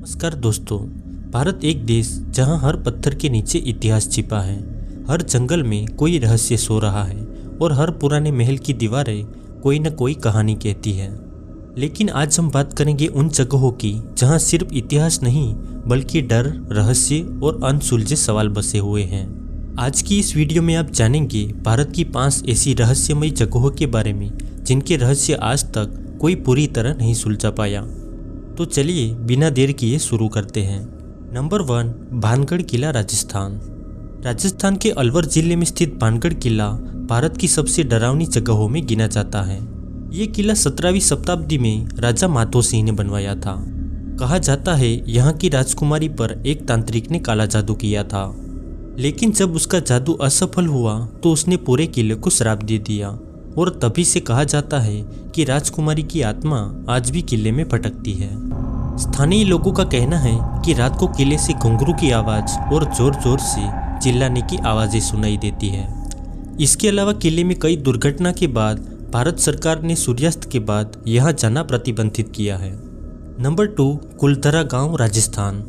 नमस्कार दोस्तों। भारत एक देश जहां हर पत्थर के नीचे इतिहास छिपा है, हर जंगल में कोई रहस्य सो रहा है और हर पुराने महल की दीवारें कोई न कोई कहानी कहती है। लेकिन आज हम बात करेंगे उन जगहों की जहां सिर्फ इतिहास नहीं बल्कि डर, रहस्य और अनसुलझे सवाल बसे हुए हैं। आज की इस वीडियो में आप जानेंगे भारत की 5 ऐसी रहस्यमयी जगहों के बारे में जिनके रहस्य आज तक कोई पूरी तरह नहीं सुलझा पाया। तो चलिए बिना देर किए शुरू करते हैं। नंबर 1, भानगढ़ किला, राजस्थान। राजस्थान के अलवर जिले में स्थित भानगढ़ किला भारत की सबसे डरावनी जगहों में गिना जाता है। ये किला 17वीं शताब्दी में राजा माधो सिंह ने बनवाया था। कहा जाता है यहाँ की राजकुमारी पर एक तांत्रिक ने काला जादू किया था, लेकिन जब उसका जादू असफल हुआ तो उसने पूरे किले को श्राप दे दिया और तभी से कहा जाता है कि राजकुमारी की आत्मा आज भी किले में भटकती है। स्थानीय लोगों का कहना है कि रात को किले से घुंघरू की आवाज और जोर जोर से चिल्लाने की आवाजें सुनाई देती है। इसके अलावा किले में कई दुर्घटना के बाद भारत सरकार ने सूर्यास्त के बाद यहाँ जाना प्रतिबंधित किया है। नंबर 2, कुलधरा गांव, राजस्थान।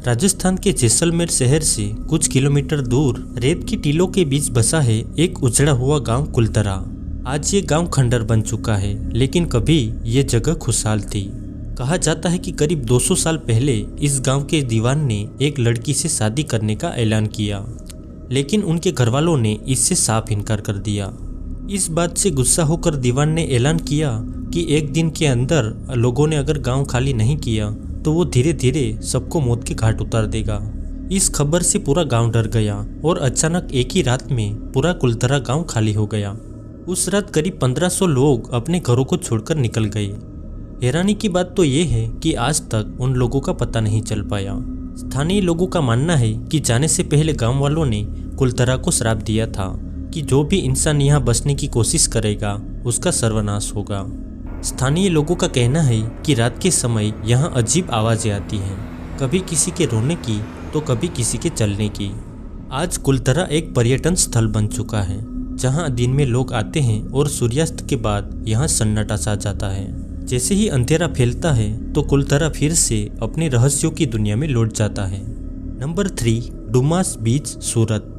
राजस्थान के जैसलमेर शहर से कुछ किलोमीटर दूर रेत की टीलों के बीच बसा है एक उजड़ा हुआ गांव कुलधरा। आज ये गांव खंडर बन चुका है, लेकिन कभी ये जगह खुशहाल थी। कहा जाता है कि करीब 200 साल पहले इस गांव के दीवान ने एक लड़की से शादी करने का ऐलान किया, लेकिन उनके घरवालों ने इससे साफ इनकार कर दिया। इस बात से गुस्सा होकर दीवान ने ऐलान किया कि एक दिन के अंदर लोगों ने अगर गांव खाली नहीं किया तो वो धीरे धीरे सबको मौत के घाट उतार देगा। इस खबर से पूरा गांव डर गया और अचानक एक ही रात में पूरा कुलधरा गांव खाली हो गया। उस रात करीब 1500 लोग अपने घरों को छोड़कर निकल गए। हैरानी की बात तो ये है कि आज तक उन लोगों का पता नहीं चल पाया। स्थानीय लोगों का मानना है कि जाने से पहले गांव वालों ने कुलधरा को श्राप दिया था कि जो भी इंसान यहाँ बसने की कोशिश करेगा उसका सर्वनाश होगा। स्थानीय लोगों का कहना है कि रात के समय यहाँ अजीब आवाजें आती हैं, कभी किसी के रोने की तो कभी किसी के चलने की। आज कुलधरा एक पर्यटन स्थल बन चुका है जहाँ दिन में लोग आते हैं और सूर्यास्त के बाद यहाँ सन्नाटा सा जाता है। जैसे ही अंधेरा फैलता है तो कुलधरा फिर से अपने रहस्यों की दुनिया में लौट जाता है। नंबर 3, डुमास बीच, सूरत।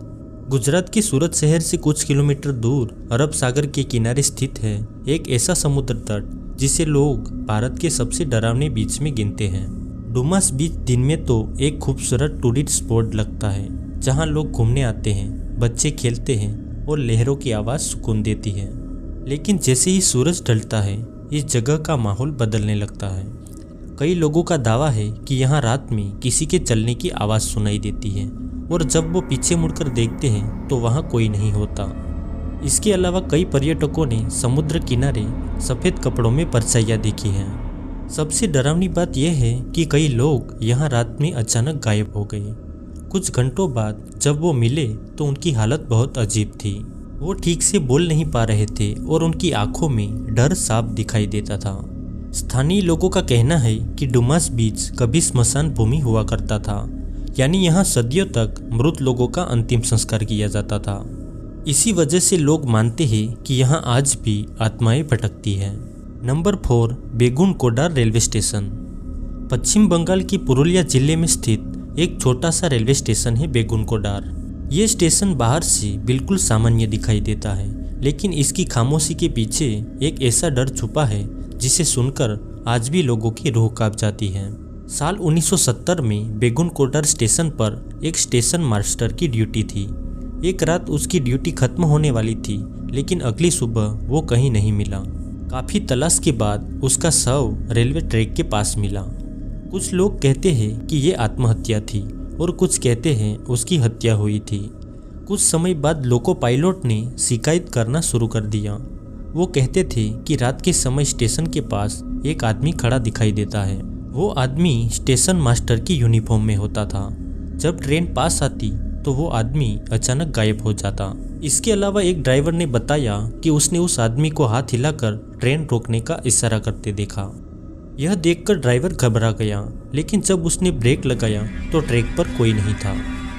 गुजरात के सूरत शहर से कुछ किलोमीटर दूर अरब सागर के किनारे स्थित है एक ऐसा समुद्र तट जिसे लोग भारत के सबसे डरावने बीच में गिनते हैं। डुमास बीच दिन में तो एक खूबसूरत टूरिस्ट स्पॉट लगता है जहां लोग घूमने आते हैं, बच्चे खेलते हैं और लहरों की आवाज़ सुकून देती है। लेकिन जैसे ही सूरज ढलता है इस जगह का माहौल बदलने लगता है। कई लोगों का दावा है कि यहाँ रात में किसी के चलने की आवाज़ सुनाई देती है और जब वो पीछे मुड़कर देखते हैं तो वहाँ कोई नहीं होता। इसके अलावा कई पर्यटकों ने समुद्र किनारे सफ़ेद कपड़ों में परछाइयाँ देखी हैं। सबसे डरावनी बात यह है कि कई लोग यहाँ रात में अचानक गायब हो गए। कुछ घंटों बाद जब वो मिले तो उनकी हालत बहुत अजीब थी। वो ठीक से बोल नहीं पा रहे थे और उनकी आंखों में डर साफ दिखाई देता था। स्थानीय लोगों का कहना है कि डुमास बीच कभी स्मशान भूमि हुआ करता था, यानी यहाँ सदियों तक मृत लोगों का अंतिम संस्कार किया जाता था। इसी वजह से लोग मानते हैं कि यहाँ आज भी आत्माएं भटकती हैं। Number 4, Begunkodar railway station. Paschim Bangal की पुरुलिया जिले में स्थित एक छोटा सा रेलवे स्टेशन है बेगुनकोडार। ये स्टेशन बाहर से बिल्कुल सामान्य दिखाई देता है, लेकिन इसकी खामोशी के पीछे एक ऐसा डर छुपा है जिसे सुनकर आज भी लोगों की रूह कांप जाती है। साल 1970 में बेगुनकोडार स्टेशन पर एक स्टेशन मास्टर की ड्यूटी थी। एक रात उसकी ड्यूटी खत्म होने वाली थी, लेकिन अगली सुबह वो कहीं नहीं मिला। काफ़ी तलाश के बाद उसका शव रेलवे ट्रैक के पास मिला। कुछ लोग कहते हैं कि ये आत्महत्या थी और कुछ कहते हैं उसकी हत्या हुई थी। कुछ समय बाद लोको पायलट ने शिकायत करना शुरू कर दिया। वो कहते थे कि रात के समय स्टेशन के पास एक आदमी खड़ा दिखाई देता है। वो आदमी स्टेशन मास्टर की यूनिफॉर्म में होता था। जब ट्रेन पास आती तो वो आदमी अचानक गायब हो जाता। इसके अलावा एक ड्राइवर ने बताया कि उसने उस आदमी को हाथ हिलाकर ट्रेन रोकने का इशारा करते देखा। यह देखकर ड्राइवर घबरा गया, लेकिन जब उसने ब्रेक लगाया तो ट्रैक पर कोई नहीं था।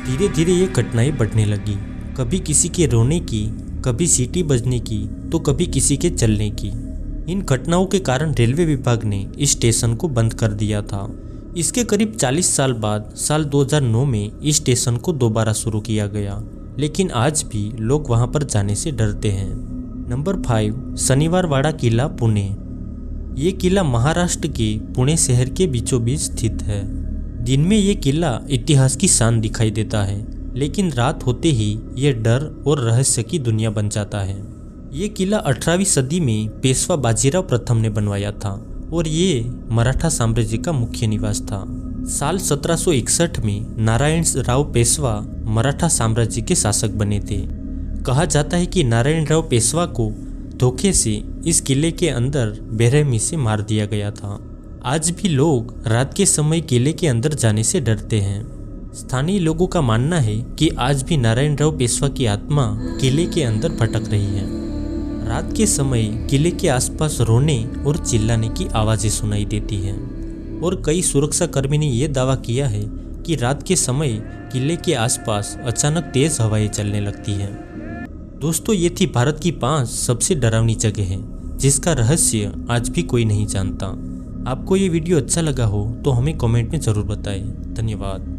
धीरे धीरे ये घटनाएं बढ़ने लगी, कभी किसी के रोने की, कभी सीटी बजने की तो कभी किसी के चलने की। इन घटनाओं के कारण रेलवे विभाग ने इस स्टेशन को बंद कर दिया था। इसके करीब 40 साल बाद साल 2009 में इस स्टेशन को दोबारा शुरू किया गया, लेकिन आज भी लोग वहां पर जाने से डरते हैं। नंबर 5, शनिवारवाड़ा किला, पुणे। ये किला महाराष्ट्र के पुणे शहर के बीचों बीच स्थित है। दिन में ये किला इतिहास की शान दिखाई देता है, लेकिन रात होते ही ये डर और रहस्य की दुनिया बन जाता है। ये किला 18वीं सदी में पेशवा बाजीराव प्रथम ने बनवाया था और ये मराठा साम्राज्य का मुख्य निवास था। साल 1761 में नारायण राव पेशवा मराठा साम्राज्य के शासक बने थे। कहा जाता है कि नारायण राव पेशवा को धोखे से इस किले के अंदर बेरहमी से मार दिया गया था। आज भी लोग रात के समय किले के अंदर जाने से डरते हैं। स्थानीय लोगों का मानना है कि आज भी नारायण राव पेशवा की आत्मा किले के अंदर भटक रही है। रात के समय किले के आसपास रोने और चिल्लाने की आवाज़ें सुनाई देती हैं और कई सुरक्षा कर्मी ने यह दावा किया है कि रात के समय किले के आसपास अचानक तेज हवाएं चलने लगती हैं। दोस्तों, ये थी भारत की 5 सबसे डरावनी जगहें जिसका रहस्य आज भी कोई नहीं जानता। आपको ये वीडियो अच्छा लगा हो तो हमें कमेंट में ज़रूर बताएं। धन्यवाद।